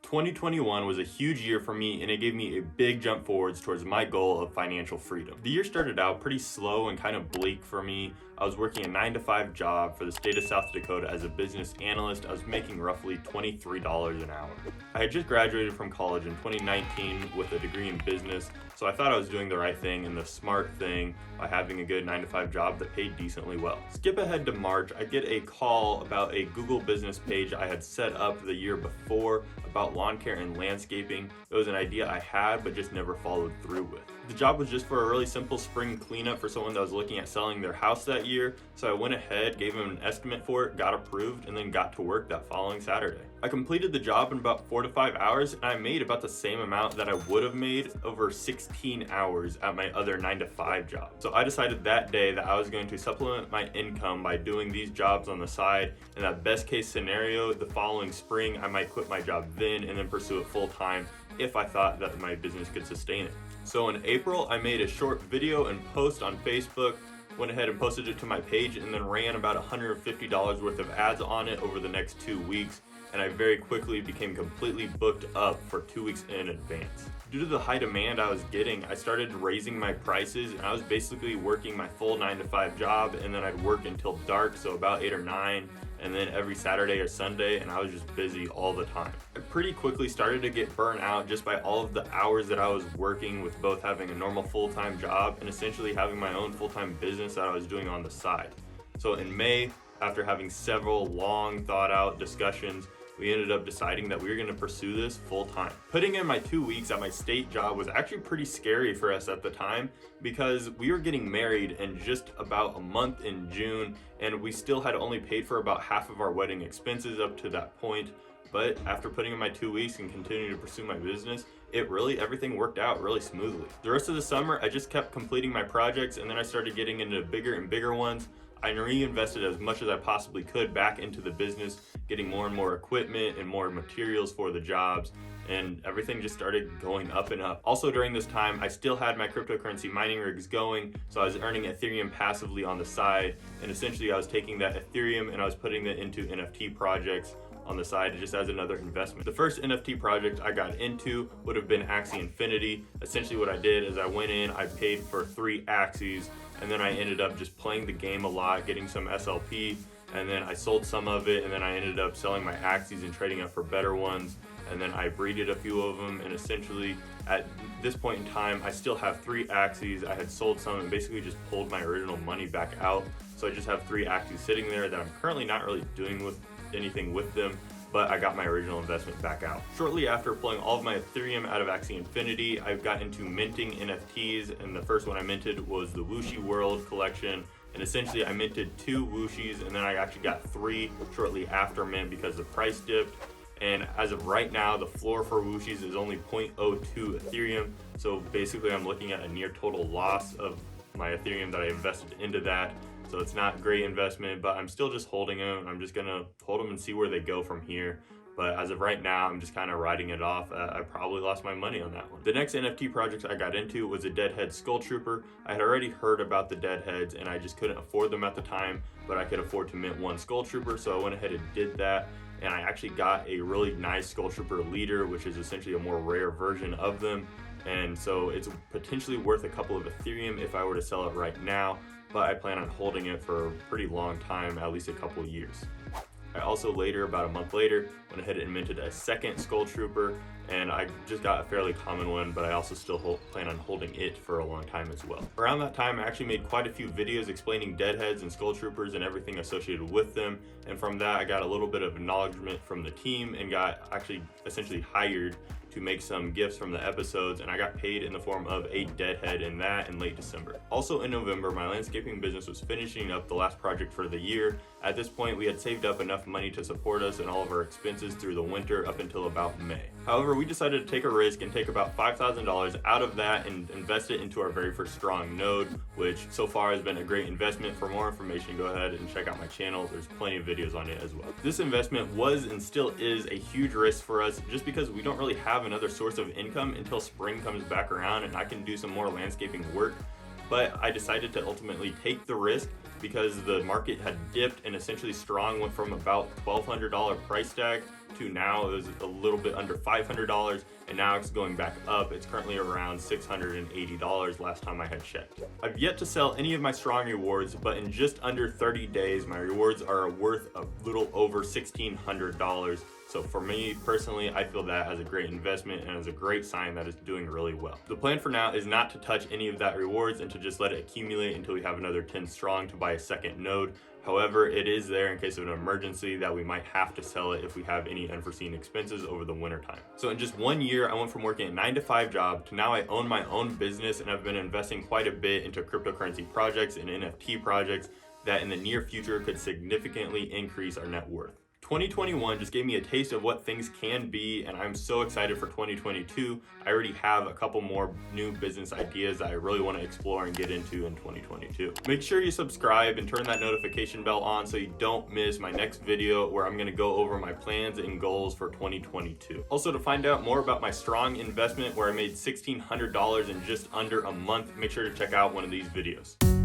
2021 was a huge year for me, and it gave me a big jump forwards towards my goal of financial freedom. The year started out pretty slow and kind of bleak for me. I was working a 9-to-5 job for the state of South Dakota as a business analyst. I was making roughly $23 an hour. I had just graduated from college in 2019 with a degree in business, so I thought I was doing the right thing and the smart thing by having a good 9-to-5 job that paid decently well. Skip ahead to March, I get a call about a Google business page I had set up the year before about lawn care and landscaping. It was an idea I had but just never followed through with. The job was just for a really simple spring cleanup for someone that was looking at selling their house that year, so I went ahead, gave them an estimate for it, got approved, and then got to work that following Saturday. I completed the job in about 4 to 5 hours, and I made about the same amount that I would have made over 16 hours at my other 9-to-5 job. So I decided that day that I was going to supplement my income by doing these jobs on the side. In that best case scenario, the following spring, I might quit my job then and then pursue it full time if I thought that my business could sustain it. So in April, I made a short video and post on Facebook, went ahead and posted it to my page, and then ran about $150 worth of ads on it over the next 2 weeks. And I very quickly became completely booked up for 2 weeks in advance. Due to the high demand I was getting, I started raising my prices, and I was basically working my full 9-to-5 job, and then I'd work until dark, so about 8 or 9, and then every Saturday or Sunday, and I was just busy all the time. I pretty quickly started to get burnt out just by all of the hours that I was working, with both having a normal full-time job and essentially having my own full-time business that I was doing on the side. So in May, after having several long thought out discussions, we ended up deciding that we were going to pursue this full time. Putting in my 2 weeks at my state job was actually pretty scary for us at the time, because we were getting married in just about a month in June, and we still had only paid for about half of our wedding expenses up to that point. But after putting in my 2 weeks and continuing to pursue my business, everything worked out really smoothly. The rest of the summer, I just kept completing my projects, and then I started getting into bigger and bigger ones. I reinvested as much as I possibly could back into the business, getting more and more equipment and more materials for the jobs, and everything just started going up and up. Also during this time, I still had my cryptocurrency mining rigs going, so I was earning Ethereum passively on the side, and essentially I was taking that Ethereum and I was putting it into NFT projects on the side just as another investment. The first NFT project I got into would have been Axie Infinity. Essentially what I did is I went in, I paid for 3 Axies, and then I ended up just playing the game a lot, getting some SLP, and then I sold some of it, and then I ended up selling my Axies and trading up for better ones, and then I breeded a few of them, and essentially at this point in time, I still have 3 Axies. I had sold some and basically just pulled my original money back out, so I just have 3 Axies sitting there that I'm currently not really doing anything with them, but I got my original investment back out. Shortly after pulling all of my Ethereum out of Axie Infinity, I got into minting NFTs, and the first one I minted was the Wooshie World collection, and essentially I minted 2 Wooshis, and then I actually got 3 shortly after mint because the price dipped. And as of right now, the floor for Wooshis is only 0.02 Ethereum, so basically I'm looking at a near total loss of my Ethereum that I invested into that. So it's not a great investment, but I'm still just holding them. I'm just gonna hold them and see where they go from here. But as of right now, I'm just kind of writing it off. I probably lost my money on that one. The next NFT project I got into was a Deadhead Skull Trooper. I had already heard about the Deadheads and I just couldn't afford them at the time, but I could afford to mint 1 Skull Trooper, so I went ahead and did that. And I actually got a really nice Skull Trooper leader, which is essentially a more rare version of them. And so it's potentially worth a couple of Ethereum if I were to sell it right now, but I plan on holding it for a pretty long time, at least a couple of years. I also later, about a month later, went ahead and minted a second Skull Trooper, and I just got a fairly common one, but I also still plan on holding it for a long time as well. Around that time, I actually made quite a few videos explaining Deadheads and Skull Troopers and everything associated with them, and from that I got a little bit of acknowledgement from the team and got actually essentially hired to make some gifts from the episodes, and I got paid in the form of a Deadhead in that in late December. Also in November, my landscaping business was finishing up the last project for the year. At this point, we had saved up enough money to support us and all of our expenses through the winter up until about May. However, we decided to take a risk and take about $5,000 out of that and invest it into our very first strong node, which so far has been a great investment. For more information, go ahead and check out my channel. There's plenty of videos on it as well. This investment was and still is a huge risk for us just because we don't really have another source of income until spring comes back around and I can do some more landscaping work. but I decided to ultimately take the risk because the market had dipped and essentially strong went from about $1,200 price tag to now it was a little bit under $500, and now it's going back up. It's currently around $680 last time I had checked. I've yet to sell any of my strong rewards, but in just under 30 days, my rewards are worth a little over $1,600. So for me personally, I feel that as a great investment and as a great sign that it's doing really well. The plan for now is not to touch any of that rewards and to just let it accumulate until we have another 10 strong to buy a second node. However, it is there in case of an emergency that we might have to sell it if we have any unforeseen expenses over the winter time. So in just 1 year, I went from working a 9-to-5 job to now I own my own business, and I've been investing quite a bit into cryptocurrency projects and NFT projects that in the near future could significantly increase our net worth. 2021 just gave me a taste of what things can be, and I'm so excited for 2022. I already have a couple more new business ideas that I really want to explore and get into in 2022. Make sure you subscribe and turn that notification bell on so you don't miss my next video where I'm going to go over my plans and goals for 2022. Also, to find out more about my strong investment where I made $1,600 in just under a month, make sure to check out one of these videos.